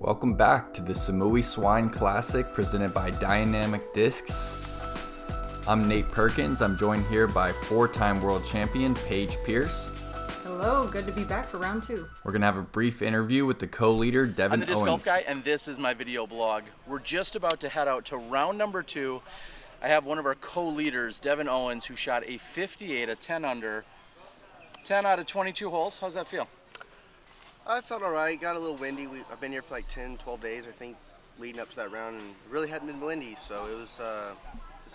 Welcome back to the Samui Swine Classic presented by Dynamic Discs. I'm Nate Perkins. I'm joined here by four-time world champion Paige Pierce. Hello, good to be back for round two. We're going to have a brief interview with the co-leader, Devan Owens. I'm the disc golf guy, and this is my video blog. We're just about to head out to round number two. I have one of our co-leaders, Devan Owens, who shot a 58, a 10 under, 10 out of 22 holes. How's that feel? I felt all right. Got a little windy. I've been here for like 10, 12 days, I think, leading up to that round, and it really hadn't been windy, so it was a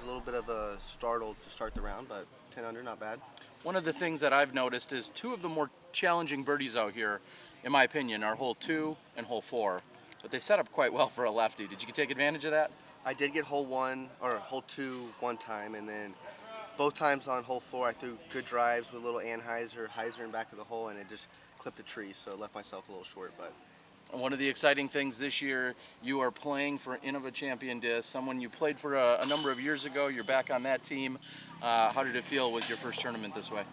little bit of a startle to start the round, but 10 under, not bad. One of the things that I've noticed is two of the more challenging birdies out here, in my opinion, are hole 2 and hole 4, but they set up quite well for a lefty. Did you take advantage of that? I did get hole 2 one time, and then both times on hole 4 I threw good drives with a little hyzer in back of the hole, and it just clipped a tree, so it left myself a little short. But one of the exciting things this year, you are playing for Innova Champion Disc, someone you played for a number of years ago. You're back on that team. How did it feel with your first tournament this way?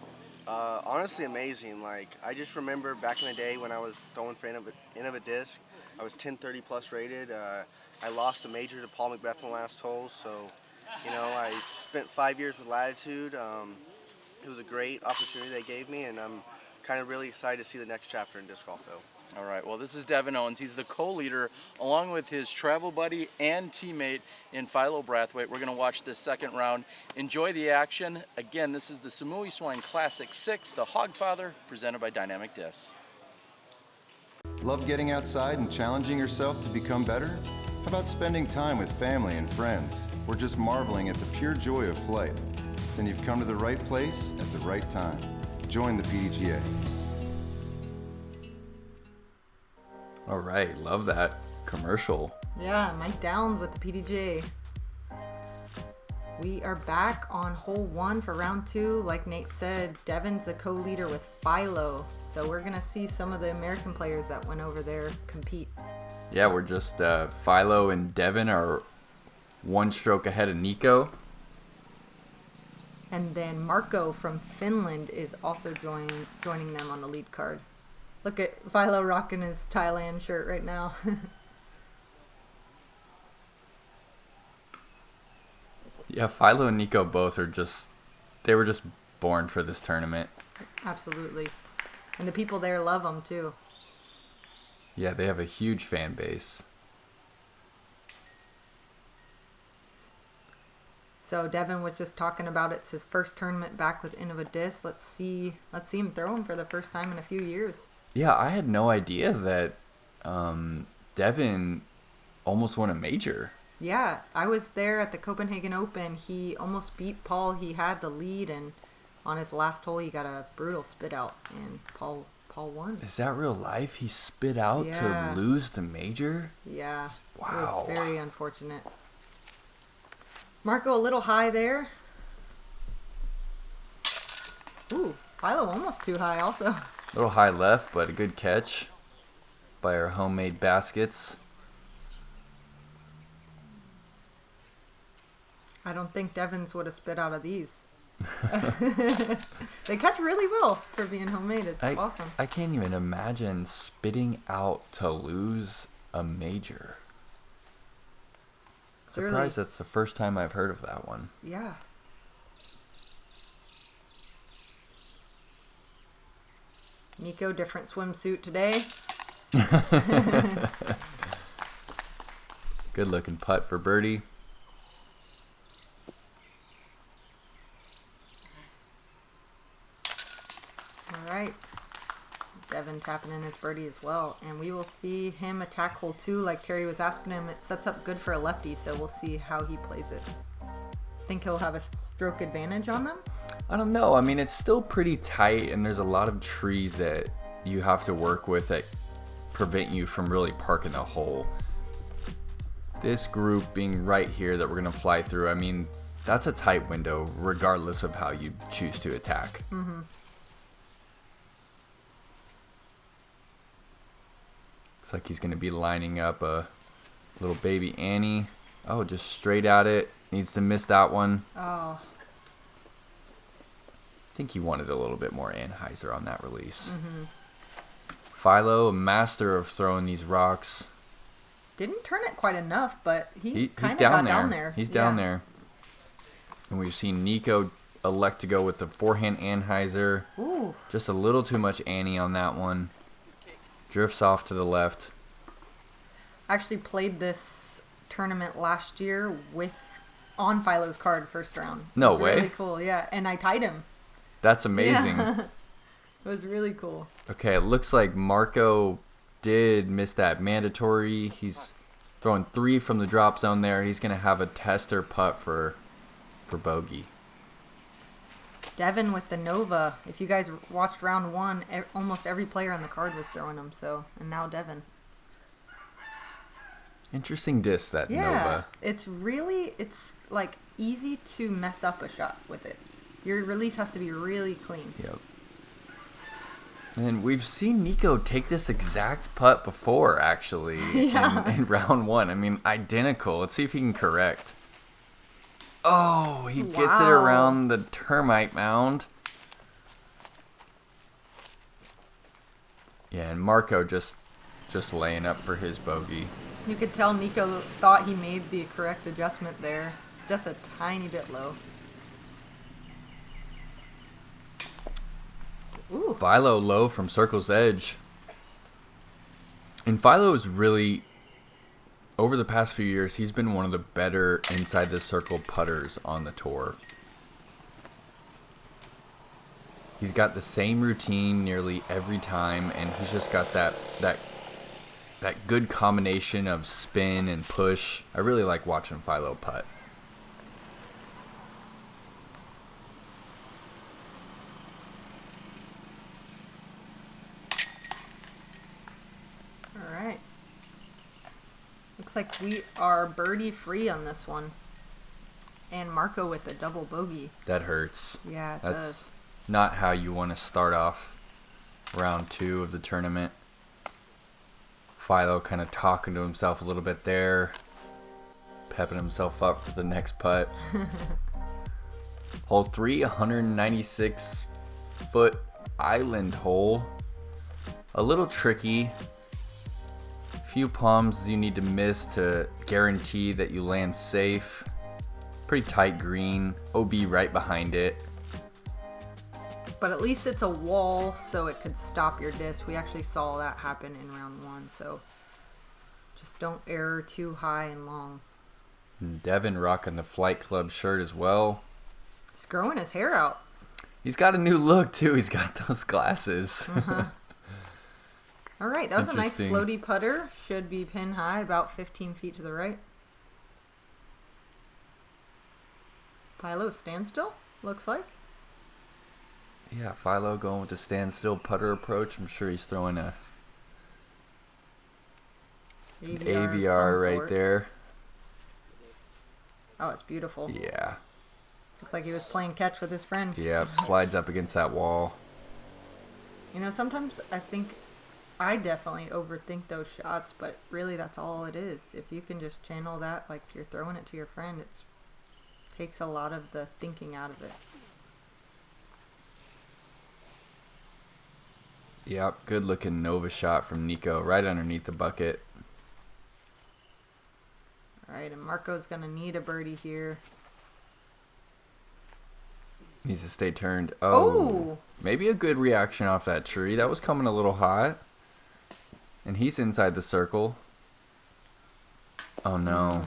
Honestly, amazing. Like, I just remember back in the day when I was throwing for Innova Disc, I was 1030 plus rated. I lost a major to Koh Mak Disc Golf in the last hole, so I spent 5 years with Latitude. It was a great opportunity they gave me, and I'm kind of really excited to see the next chapter in disc golf, though. All right, well, this is Devan Owens. He's the co-leader along with his travel buddy and teammate in Philo Brathwaite. We're going to watch this second round. Enjoy the action. Again, this is the Samui Swine Classic 6, the Hogfather, presented by Dynamic Discs. Love getting outside and challenging yourself to become better? How about spending time with family and friends, or just marveling at the pure joy of flight? Then you've come to the right place at the right time. Join the PDGA. All right, love that commercial. Yeah, Mike Downs with the PDGA. We are back on hole 1 for round 2. Like Nate said, Devan's the co-leader with Philo. So we're going to see some of the American players that went over there compete. Yeah, we're just, Philo and Devan are one stroke ahead of Nikko. And then Marko from Finland is also joining them on the lead card. Look at Philo rocking his Thailand shirt right now. Yeah, Philo and Nikko both are they were just born for this tournament. Absolutely. And the people there love them too. Yeah, they have a huge fan base. So Devan was just talking about it's his first tournament back with Innova Disc. Let's see him throw him for the first time in a few years. Yeah, I had no idea that Devan almost won a major. Yeah, I was there at the Copenhagen Open. He almost beat Paul. He had the lead, and on his last hole, he got a brutal spit out, and Paul won. Is that real life? He spit out to lose the major? Yeah. Wow. It was very unfortunate. Marko a little high there. Ooh, Philo almost too high also. A little high left, but a good catch by our homemade baskets. I don't think Devan's would have spit out of these. They catch really well for being homemade. It's awesome. I can't even imagine spitting out to lose a major. Surprised that's the first time I've heard of that one. Yeah. Nikko, different swimsuit today. Good looking putt for birdie. All right. Devan tapping in his birdie as well. And we will see him attack hole 2 like Terry was asking him. It sets up good for a lefty, so we'll see how he plays it. Think he'll have a stroke advantage on them? I don't know. I mean, it's still pretty tight, and there's a lot of trees that you have to work with that prevent you from really parking the hole. This group being right here that we're going to fly through, I mean, that's a tight window regardless of how you choose to attack. Mm-hmm. Looks like he's going to be lining up a little baby Annie. Oh, just straight at it. Needs to miss that one. Oh. I think he wanted a little bit more anhyzer on that release. Mm-hmm. Philo, a master of throwing these rocks. Didn't turn it quite enough, but he kind he's of down got there. down there. He's down there. And we've seen Nikko elect to go with the forehand Anheuser. Ooh. Just a little too much Annie on that one. Drifts off to the left. Actually played this tournament last year on Philo's card first round. No It was way. Really cool, yeah. And I tied him. That's amazing. Yeah. It was really cool. Okay, it looks like Marko did miss that mandatory. He's throwing 3 from the drop zone there. He's going to have a tester putt for bogey. Devan with the Nova. If you guys watched round 1, almost every player on the card was throwing them. So, and now Devan. Interesting disc, that Yeah, Nova. it's like easy to mess up a shot with it. Your release has to be really clean. Yep. And we've seen Nikko take this exact putt before, actually, in round 1. I mean, identical. Let's see if he can correct. Oh, he gets it Wow. around the termite mound. Yeah, and Marko just laying up for his bogey. You could tell Nikko thought he made the correct adjustment there. Just a tiny bit low. Ooh. Philo low from circle's edge. And Philo is really, over the past few years, he's been one of the better inside the circle putters on the tour. He's got the same routine nearly every time, and he's just got that good combination of spin and push. I really like watching Philo putt. All right. Looks like we are birdie free on this one. And Marko with a double bogey. That hurts. Yeah, it That's does. not how you want to start off round 2 of the tournament. Philo kind of talking to himself a little bit there, pepping himself up for the next putt. Hole 3, 196-foot island hole. A little tricky. Few palms you need to miss to guarantee that you land safe. Pretty tight green. OB right behind it. But at least it's a wall, so it could stop your disc. We actually saw that happen in round 1, so just don't err too high and long. And Devan rocking the Flight Club shirt as well. He's growing his hair out. He's got a new look too. He's got those glasses. All right, that was a nice Interesting. floaty putter. Should be pin high, about 15 feet to the right. Philo standstill, looks like. Yeah, Philo going with the standstill putter approach. I'm sure he's throwing a AVR, of AVR some right sort. there. Oh, it's beautiful. Yeah. Looks like he was playing catch with his friend. Yeah, slides up against that wall. You know, sometimes I definitely overthink those shots, but really that's all it is. If you can just channel that like you're throwing it to your friend, it takes a lot of the thinking out of it. Yep, good looking Nova shot from Nikko right underneath the bucket. All right, and Marko's going to need a birdie here. Needs to stay turned. Oh. Maybe a good reaction off that tree. That was coming a little hot. And he's inside the circle. Oh no.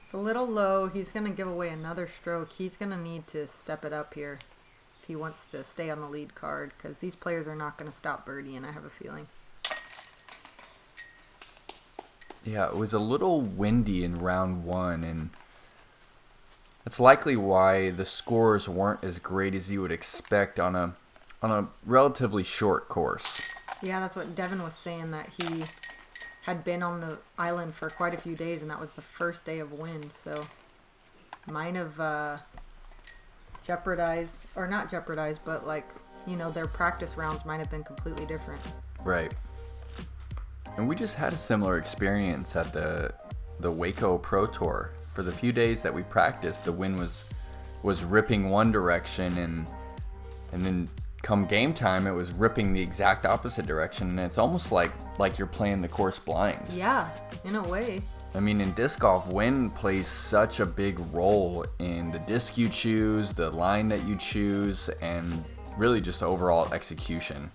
It's a little low. He's going to give away another stroke. He's going to need to step it up here if he wants to stay on the lead card, because these players are not going to stop birdieing, I have a feeling. Yeah, it was a little windy in round 1, and that's likely why the scores weren't as great as you would expect on a relatively short course. Yeah, that's what Devan was saying, that he had been on the island for quite a few days, and that was the first day of wind, so might have jeopardized, or not jeopardized, but like, you know, their practice rounds might have been completely different. Right. And we just had a similar experience at the Waco Pro Tour. For the few days that we practiced, the wind was ripping one direction, and then come game time, it was ripping the exact opposite direction, and it's almost like you're playing the course blind. Yeah, in a way. I mean, in disc golf, wind plays such a big role in the disc you choose, the line that you choose, and really just overall execution.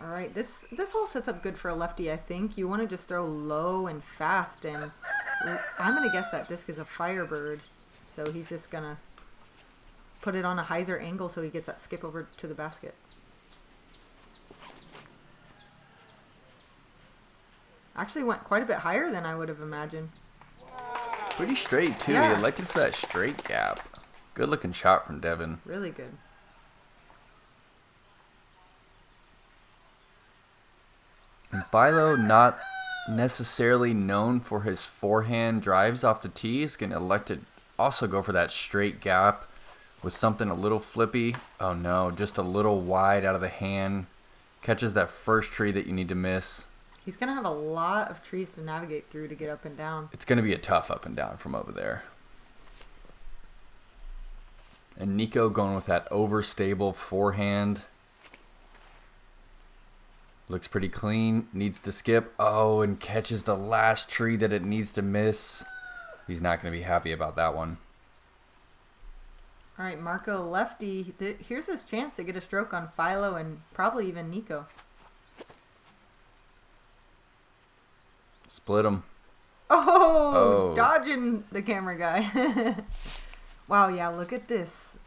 All right, this hole sets up good for a lefty, I think. You want to just throw low and fast, and I'm going to guess that disc is a Firebird. So he's just going to put it on a hyzer angle so he gets that skip over to the basket. Actually went quite a bit higher than I would have imagined. Pretty straight, too. Yeah. He elected for that straight gap. Good looking shot from Devan. Really good. And Philo, not necessarily known for his forehand drives off the tee, is going to elect to also go for that straight gap with something a little flippy. Oh no, just a little wide out of the hand. Catches that first tree that you need to miss. He's going to have a lot of trees to navigate through to get up and down. It's going to be a tough up and down from over there. And Nikko going with that overstable forehand. Looks pretty clean. Needs to skip. Oh, and catches the last tree that it needs to miss. He's not going to be happy about that one. All right, Marko lefty. Here's his chance to get a stroke on Philo and probably even Nikko. Split him. Oh, dodging the camera guy. Wow, yeah, look at this.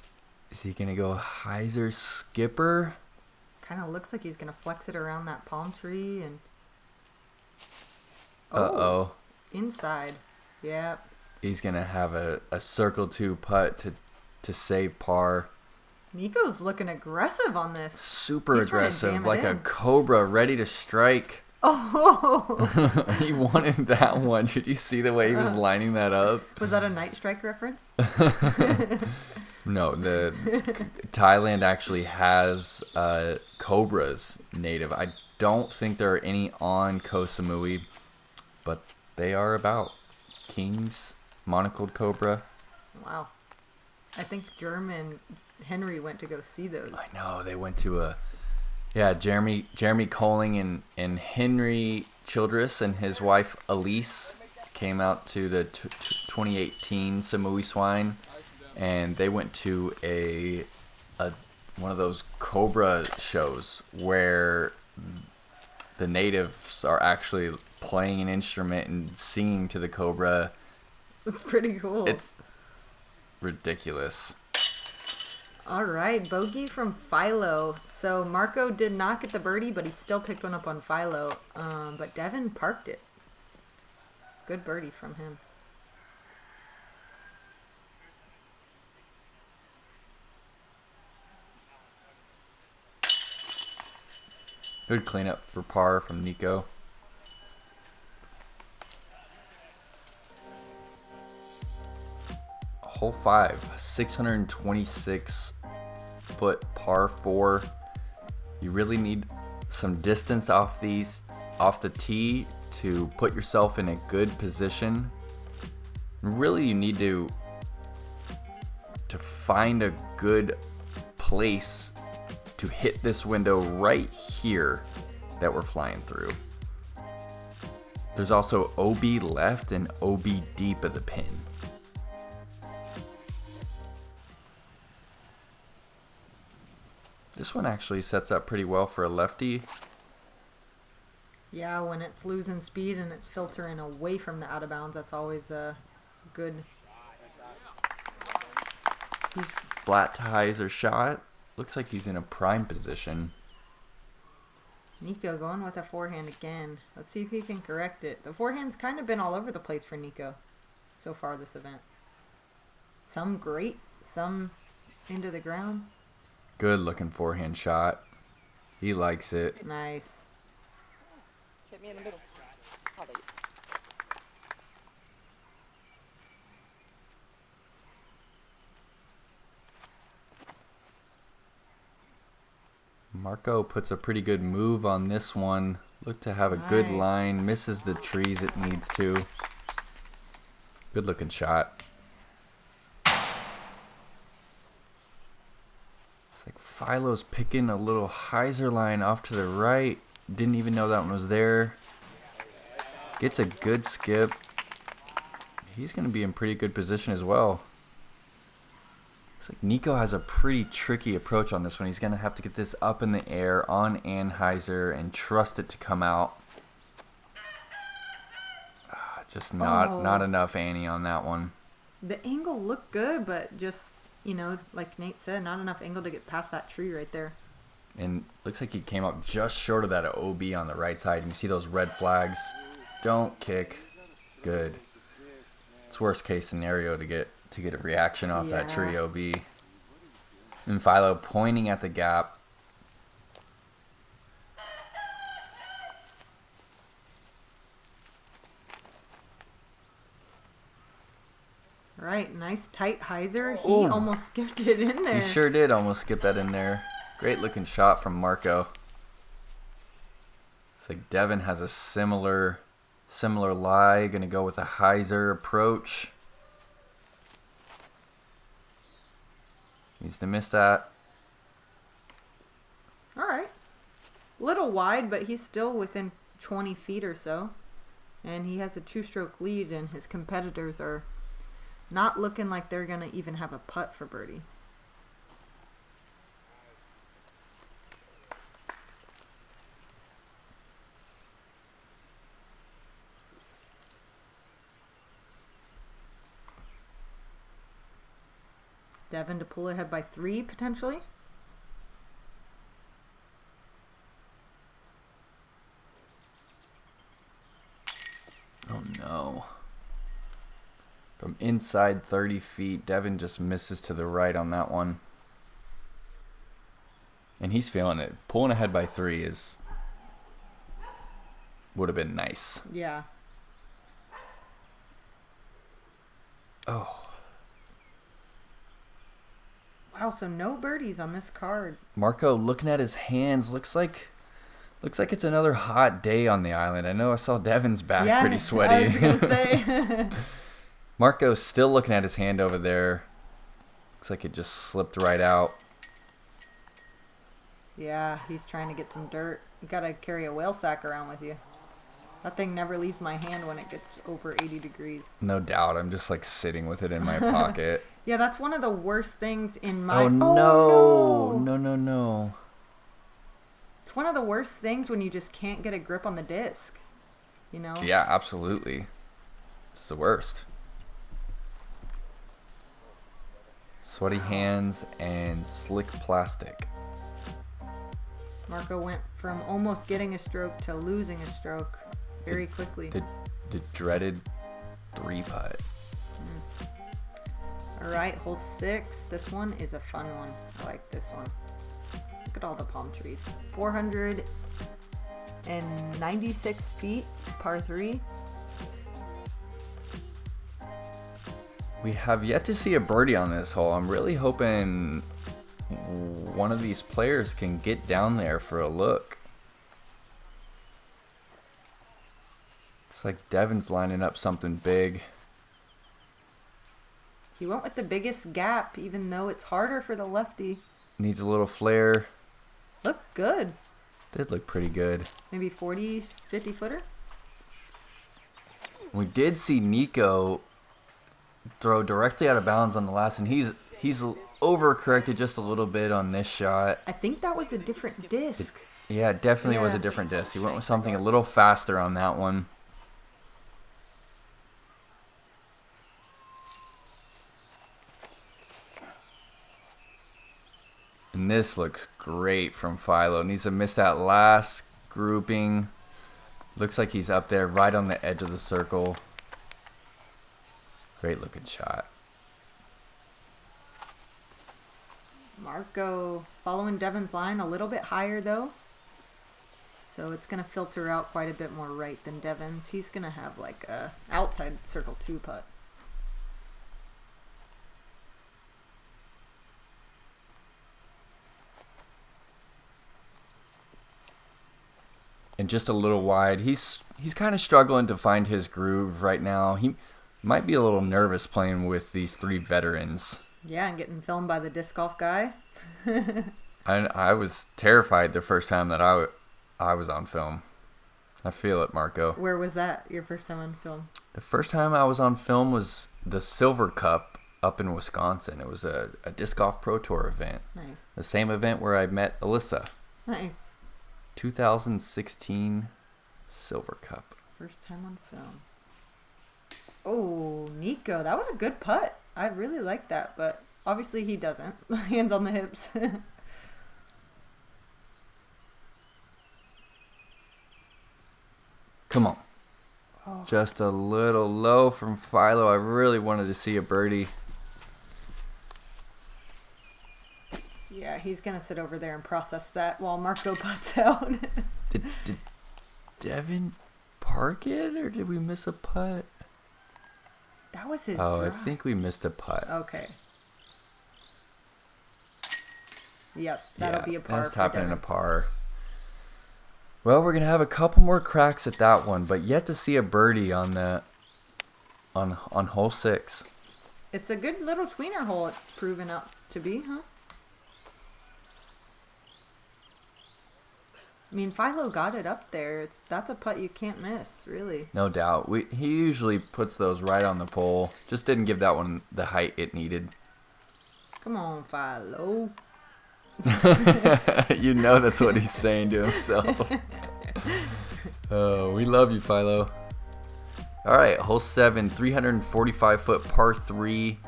Is he going to go hyzer skipper? Kind of looks like he's going to flex it around that palm tree and... Uh-oh. Inside. Yep. He's going to have a circle 2 putt to save par. Nikko's looking aggressive on this. Super He's trying to aggressive, jam it like a in. cobra ready to strike. Oh! He wanted that one. Did you see the way he was lining that up? Was that a Night Strike reference? No, the Thailand actually has cobras native. I don't think there are any on Koh Samui, but they are about. Kings, monocled cobra. Wow. I think German Henry went to go see those. I know, they went to Jeremy Colling and Henry Childress and his wife Elise came out to the 2018 Samui Swine, and they went to a one of those cobra shows where the natives are actually playing an instrument and singing to the cobra. That's pretty cool. It's ridiculous. All right, bogey from Philo. So Marko did not get the birdie, but he still picked one up on Philo. But Devan parked it. Good birdie from him. Good cleanup for par from Nikko. Hole 5, 626 foot par 4. You really need some distance off the tee to put yourself in a good position. Really, you need to find a good place to hit this window right here that we're flying through. There's also OB left and OB deep of the pin. This one actually sets up pretty well for a lefty. Yeah, when it's losing speed and it's filtering away from the out of bounds, that's always a good. He's flat to hyzer shot. Looks like he's in a prime position. Nikko going with a forehand again. Let's see if he can correct it. The forehand's kind of been all over the place for Nikko so far this event. Some great, some into the ground. Good looking forehand shot. He likes it. Nice. Hit me in the middle. How about you? Marko puts a pretty good move on this one. Look to have a good Nice. line. Misses the trees it needs to. Good looking shot. Philo's picking a little hyzer line off to the right. Didn't even know that one was there. Gets a good skip. He's going to be in pretty good position as well. Looks like Nikko has a pretty tricky approach on this one. He's going to have to get this up in the air on anhyzer and trust it to come out. Just not enough Annie on that one. The angle looked good, but just, you know, like Nate said, not enough angle to get past that tree right there. And looks like he came up just short of that OB on the right side. You see those red flags. Don't kick. Good. It's worst case scenario to get a reaction off that tree OB. And Philo pointing at the gap. All right, nice tight hyzer. He almost skipped it in there. He sure did almost skip that in there. Great looking shot from Marko. It's like Devan has a similar lie. Gonna go with a hyzer approach. Needs to miss that. All right. Little wide, but he's still within 20 feet or so. And he has a 2-stroke lead, and his competitors are not looking like they're going to even have a putt for birdie. Devan to pull ahead by 3 potentially. Oh no. From inside 30 feet, Devan just misses to the right on that one. And he's feeling it. Pulling ahead by 3 would have been nice. Yeah. Oh. Wow, so no birdies on this card. Marko looking at his hands, looks like it's another hot day on the island. I know I saw Devan's back pretty sweaty. I was gonna say. Marko's still looking at his hand over there. Looks like it just slipped right out. Yeah, he's trying to get some dirt. You gotta carry a whale sack around with you. That thing never leaves my hand when it gets over 80 degrees. No doubt. I'm just like sitting with it in my pocket. Yeah, that's one of the worst things in my... Oh, no. No. It's one of the worst things when you just can't get a grip on the disc, you know? Yeah, absolutely. It's the worst. Sweaty hands and slick plastic. Marko went from almost getting a stroke to losing a stroke very quickly. The dreaded 3-putt. All right, hole 6. This one is a fun one. I like this one. Look at all the palm trees. 496 feet, par 3. We have yet to see a birdie on this hole. I'm really hoping one of these players can get down there for a look. Looks like Devan's lining up something big. He went with the biggest gap, even though it's harder for the lefty. Needs a little flare. Look good. Did look pretty good. Maybe 40, 50 footer. We did see Nikko throw directly out of bounds on the last, and he's overcorrected just a little bit on this shot. I think that was a different disc. Yeah, it definitely was a different disc. He went with something a little faster on that one. And this looks great from Philo. Needs to miss that last grouping. Looks like he's up there right on the edge of the circle. Great looking shot. Marko following Devan's line a little bit higher though. So it's going to filter out quite a bit more right than Devan's. He's going to have like a outside circle 2 putt. And just a little wide. He's kind of struggling to find his groove right now. He might be a little nervous playing with these 3 veterans. Yeah, and getting filmed by the disc golf guy. I was terrified the first time that I was on film. I feel it, Marco. Where was that, your first time on film? The first time I was on film was the Silver Cup up in Wisconsin. It was a Disc Golf Pro Tour event. Nice. The same event where I met Alyssa. Nice. 2016 Silver Cup. First time on film. Oh, Nikko. That was a good putt. I really like that, but obviously he doesn't. Hands on the hips. Come on. Oh. Just a little low from Philo. I really wanted to see a birdie. Yeah, he's going to sit over there and process that while Marko putts out. Did Devin park it, or did we miss a putt? That was his Oh, drive. I think we missed a putt. Okay. Yep, that'll be a par. That's for happening Devin. a par. Well, we're gonna have a couple more cracks at that one, but yet to see a birdie on that on hole 6. It's a good little tweener hole. It's proven out to be, huh? I mean, Philo got it up there. That's a putt you can't miss, really. No doubt. He usually puts those right on the pole. Just didn't give that one the height it needed. Come on, Philo. You know that's what he's saying to himself. Oh, we love you, Philo. All right, hole 7, 345-foot par 3.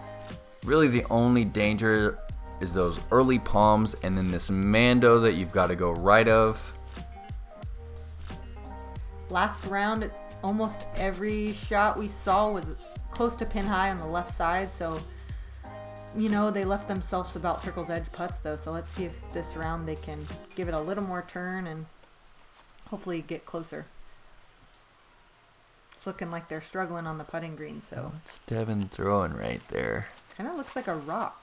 Really the only danger is those early palms and then this Mando that you've got to go right of. Last round, almost every shot we saw was close to pin high on the left side, so you know they left themselves about circle's edge putts though, so let's see if this round they can give it a little more turn and hopefully get closer. It's looking like they're struggling on the putting green, so It's Devin throwing right there. kind of looks like a rock.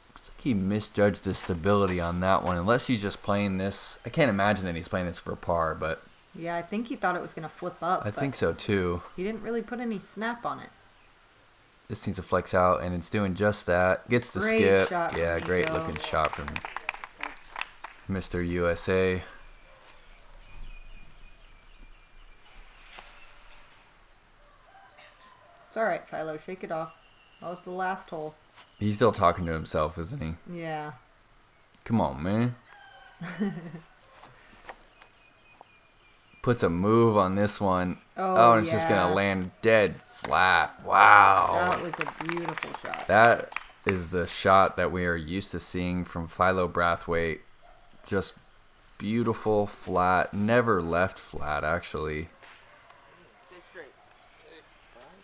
Looks like he misjudged the stability on that one, unless he's just playing this. I can't imagine that he's playing this for par, but Yeah, I think he thought it was going to flip up. I think so too. He didn't really put any snap on it. This needs to flex out, and it's doing just that. Gets the Great skip. shot from Yeah, great Nigel. looking shot from Mr. USA. It's all right, Philo. Shake it off. That was the last hole. He's still talking to himself, isn't he? Yeah. Come on, man. Puts a move on this one. Oh, and it's just going yeah. to land dead flat. Wow. That was a beautiful shot. That is the shot that we are used to seeing from Philo Brathwaite. Just beautiful, flat. Never left flat, actually.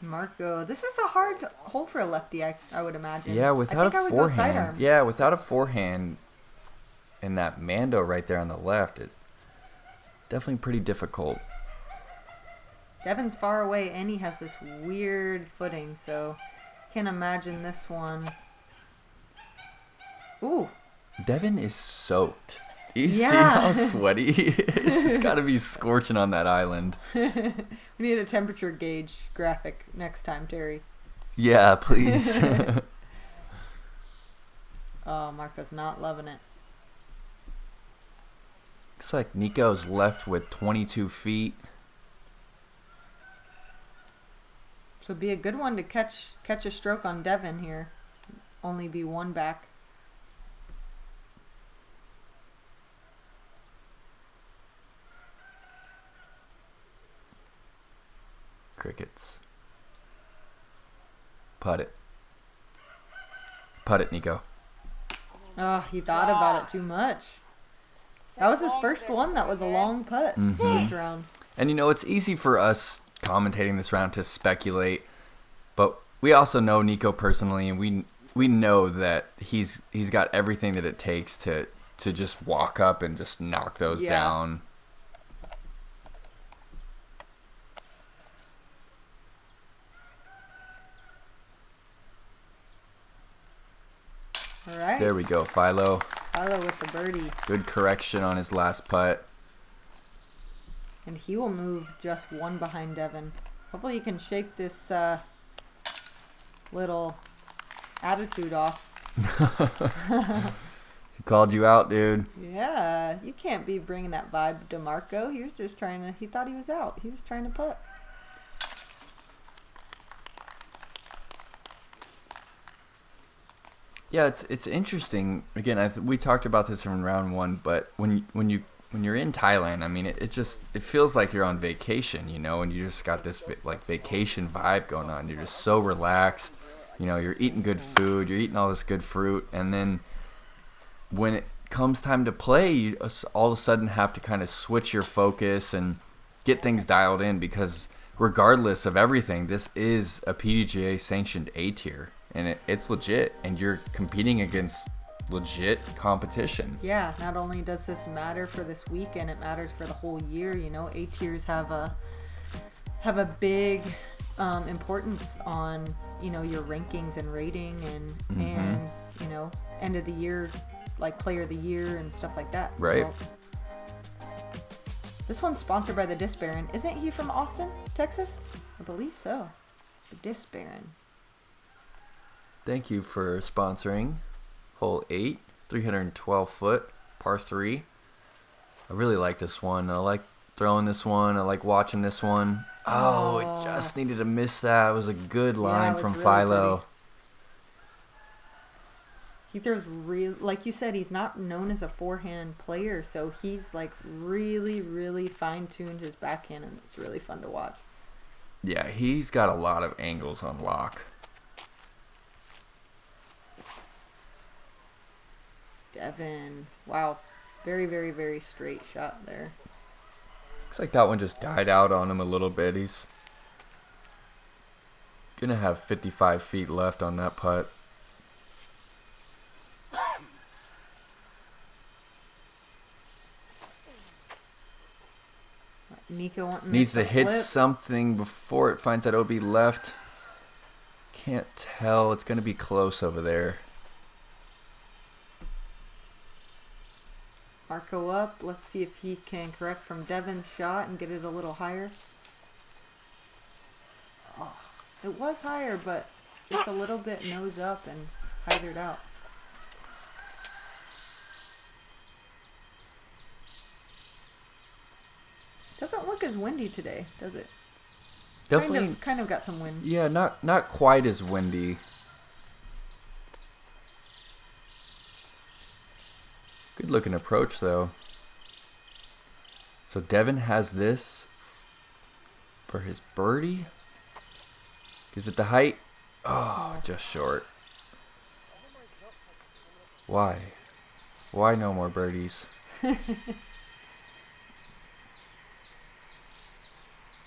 Marko, this is a hard hole for a lefty, I would imagine. Yeah, without I think a I would go forehand. sidearm. Yeah, without a forehand and that Mando right there on the left, it definitely pretty difficult. Devin's far away, and he has this weird footing, so can't imagine this one. Ooh. Devin is soaked. You see Yeah. how sweaty he is? It's got to be scorching on that island. We need a temperature gauge graphic next time, Terry. Yeah, please. Oh, Marco's not loving it. Looks like Nico's left with 22 feet. So it'd be a good one to catch a stroke on Devin here. Only be one back. Crickets. Putt it. Putt it, Nico. Oh, he thought about it too much. That was his first one. That was a long putt this round. And you know, it's easy for us commentating this round to speculate, but we also know Nico personally, and we know that he's got everything that it takes to just walk up and just knock those Yeah. down. All right. There we go, Philo. Philo with the birdie. Good correction on his last putt. And he will move just one behind Devin. Hopefully he can shake this little attitude off. He called you out, dude. Yeah, you can't be bringing that vibe to Marko. He was just trying to, he thought he was out. He was trying to putt. Yeah, it's interesting. Again, we talked about this in round one, but when you're in Thailand, I mean, it feels like you're on vacation, you know, and you just got this like vacation vibe going on. You're just so relaxed, you know. You're eating good food, you're eating all this good fruit, and then when it comes time to play, you all of a sudden have to kind of switch your focus and get things dialed in, because regardless of everything, this is a PDGA sanctioned A-Tier. And it's legit, and you're competing against legit competition. Yeah, not only does this matter for this weekend, it matters for the whole year. You know, A-Tiers have a big importance on, you know, your rankings and rating and you know, end of the year, like player of the year and stuff like that. Right. So, this one's sponsored by the Disc Baron. Isn't he from Austin, Texas? I believe so. The Disc Baron. Thank you for sponsoring hole 8, 312 foot, par 3. I really like this one. I like throwing this one. I like watching this one. Oh, it just needed to miss that. It was a good line from really Philo. pretty. He throws real, like you said, he's not known as a forehand player, so he's like really, really fine-tuned his backhand, and it's really fun to watch. Yeah, he's got a lot of angles on lock. Devan, wow, very, very, very straight shot there. Looks like that one just died out on him a little bit. He's gonna have 55 feet left on that putt. Nikko wanting Needs to this hit flip. something before it finds that OB left. Can't tell. It's gonna be close over there. Marko up. Let's see if he can correct from Devan's shot and get it a little higher. Oh, it was higher, but just a little bit nose up and hyzered out. Doesn't look as windy today, does it? Definitely. Kind of got some wind. Yeah, not quite as windy. Good looking approach though. So Devan has this for his birdie. Gives it the height. Oh, just short. Why? Why no more birdies?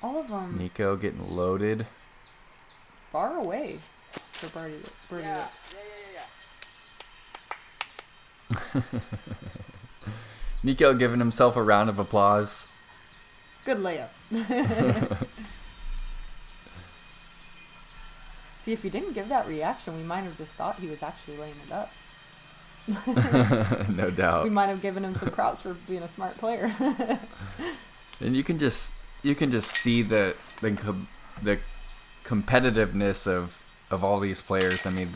All of them Nikko getting loaded. far away for birdie looks. Nikko giving himself a round of applause. Good layup. See, if he didn't give that reaction, we might have just thought he was actually laying it up. No doubt. We might have given him some props for being a smart player. And you can just see the competitiveness of all these players. I mean,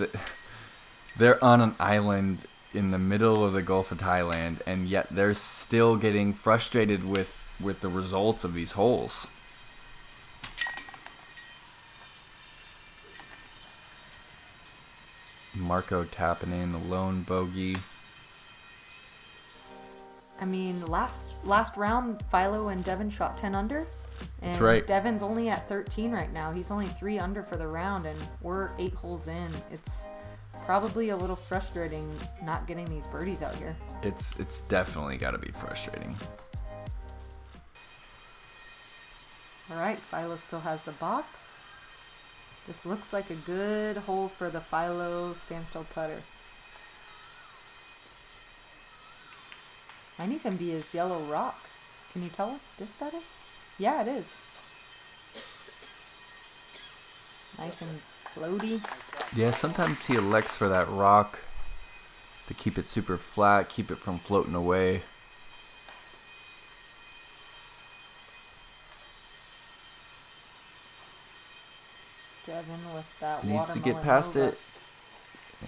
they're on an island in the middle of the Gulf of Thailand, and yet they're still getting frustrated with the results of these holes. Marko tapping in the lone bogey. I mean, last round, Philo and Devan shot 10 under. And That's right. Devan's only at 13 right now. He's only 3 under for the round, and we're 8 holes in. It's probably a little frustrating not getting these birdies out here. It's definitely got to be frustrating. All right, Philo still has the box. This looks like a good hole for the Philo standstill putter. Might even be his yellow rock. Can you tell what that is? Yeah, it is. Nice and floaty. Yeah, sometimes he elects for that rock to keep it super flat, keep it from floating away. Devan Devin with that Needs to get watermelon past nova. it.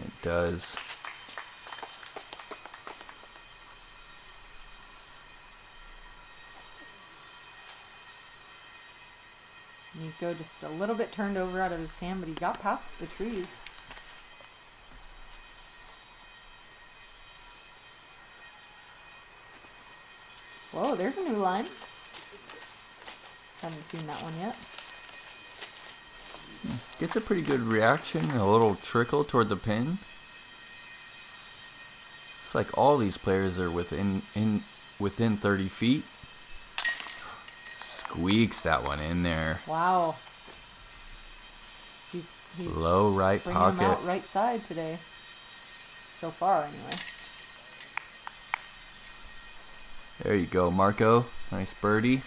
It does. Nikko just a little bit turned over out of his hand, but he got past the trees. Whoa, there's a new line. Haven't seen that one yet. Gets a pretty good reaction, a little trickle toward the pin. It's like all these players are within 30 feet. Squeaks that one in there. Wow. He's Low right bringing him pocket. out right side today. So far, anyway. There you go, Marko. Nice birdie.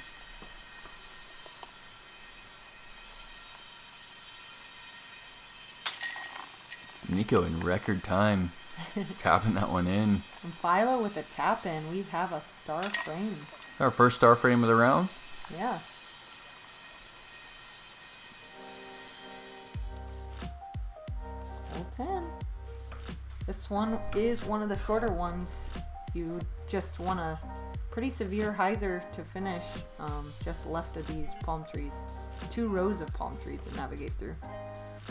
Nikko in record time, tapping that one in. And Philo with a tap in. We have a star frame. Our first star frame of the round. Yeah. Hole 10. This one is one of the shorter ones. You just want a pretty severe hyzer to finish just left of these palm trees. 2 rows of palm trees to navigate through.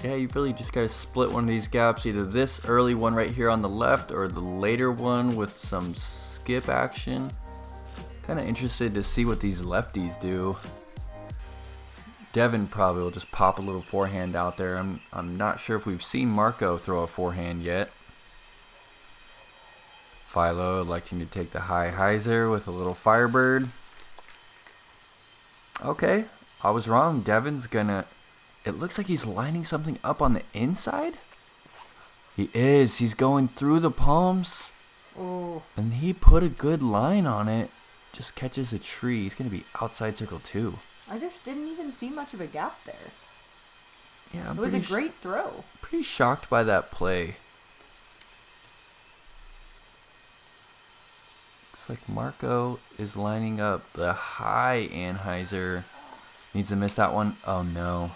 Yeah, you really just got to split one of these gaps, either this early one right here on the left or the later one with some skip action. Kind of interested to see what these lefties do. Devan probably will just pop a little forehand out there. I'm not sure if we've seen Marko throw a forehand yet. Philo electing to take the high hyzer with a little firebird. Okay, I was wrong. Devan's gonna... It looks like he's lining something up on the inside. He is. He's going through the palms. Oh, And he put a good line on it. Just catches a tree. He's going to be outside circle 2. I just didn't even see much of a gap there. Yeah, It was a great throw. Pretty shocked by that play. Looks like Marko is lining up the high anhyzer. Needs to miss that one. Oh no.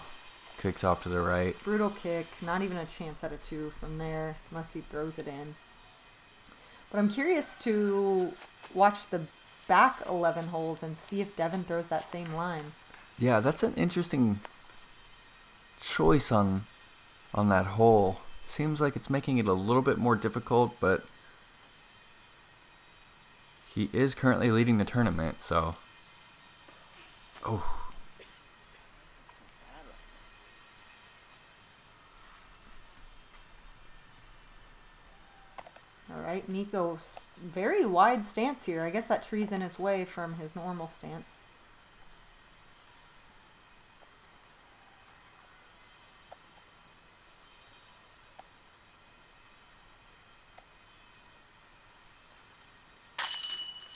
Kicks off to the right. Brutal kick. Not even a chance at a 2 from there unless he throws it in. But I'm curious to watch the back 11 holes and see if Devan throws that same line. Yeah, that's an interesting choice on that hole. Seems like it's making it a little bit more difficult, but he is currently leading the tournament, so... Oh. Alright, Nikko's very wide stance here. I guess that tree's in his way from his normal stance.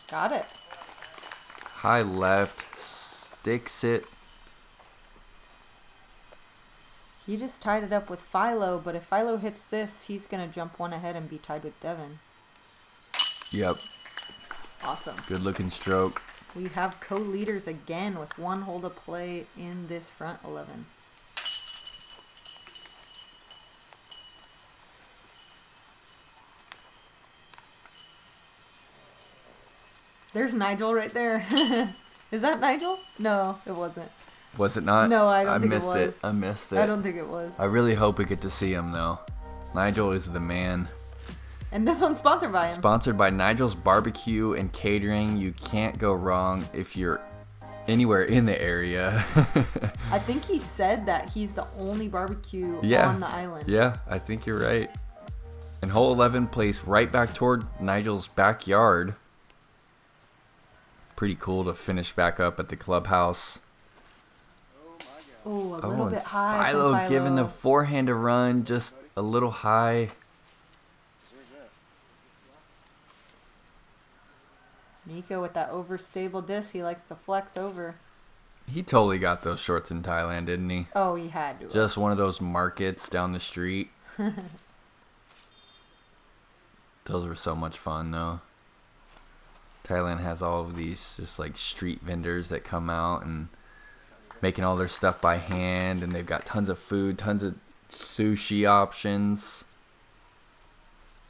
Got it. High left, sticks it. He just tied it up with Philo, but if Philo hits this, he's going to jump one ahead and be tied with Devan. Yep, Awesome. good looking stroke. We have co-leaders again with 1 hole to play in this front 11. There's Nigel right there. Is that Nigel? No, it wasn't. Was it not? No, I don't think it missed was. I missed it. I don't think it was. I really hope we get to see him though. Nigel is the man. And this one's sponsored by him. Sponsored by Nigel's Barbecue and Catering. You can't go wrong if you're anywhere in the area. I think he said that he's the only barbecue on the island. Yeah, I think you're right. And hole 11 plays right back toward Nigel's backyard. Pretty cool to finish back up at the clubhouse. Oh, a little bit high. Philo from giving the Philo. forehand a run, just a little high. Nikko with that overstable disc. He likes to flex over. He totally got those shorts in Thailand, didn't he? Oh, he had to. Just one of those markets down the street. Those were so much fun, though. Thailand has all of these just like street vendors that come out and making all their stuff by hand, and they've got tons of food, tons of sushi options.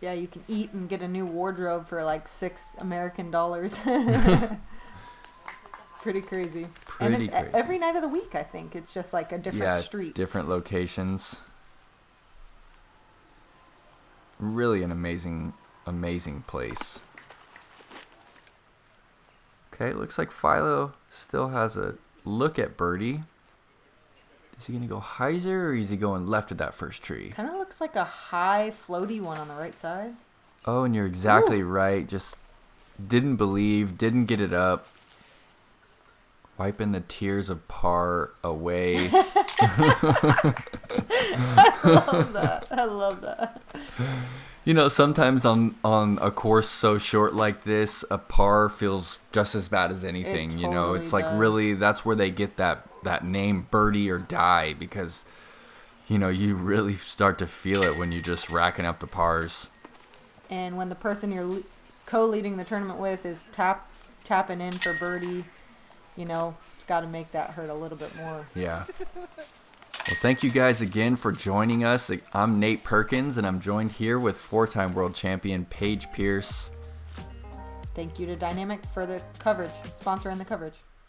Yeah, you can eat and get a new wardrobe for like $6 American. Pretty crazy. And it's crazy. every night of the week, I think. It's just like a different street. Different locations. Really an amazing place. Okay, it looks like Philo still has a look at birdie. Is he going to go hyzer, or is he going left of that first tree? Kind of looks like a high floaty one on the right side. Oh, and you're exactly right. Just didn't believe, didn't get it up. Wiping the tears of par away. I love that. You know, sometimes on a course so short like this, a par feels just as bad as anything. It You know, totally it's like does. really, that's where they get that name birdie or die, because, you know, you really start to feel it when you're just racking up the pars. And when the person you're co-leading the tournament with is tapping in for birdie, you know, it's got to make that hurt a little bit more. Yeah. Well, thank you guys again for joining us. I'm Nate Perkins, and I'm joined here with 4-time world champion Paige Pierce. Thank you to Dynamic for the coverage, sponsoring the coverage.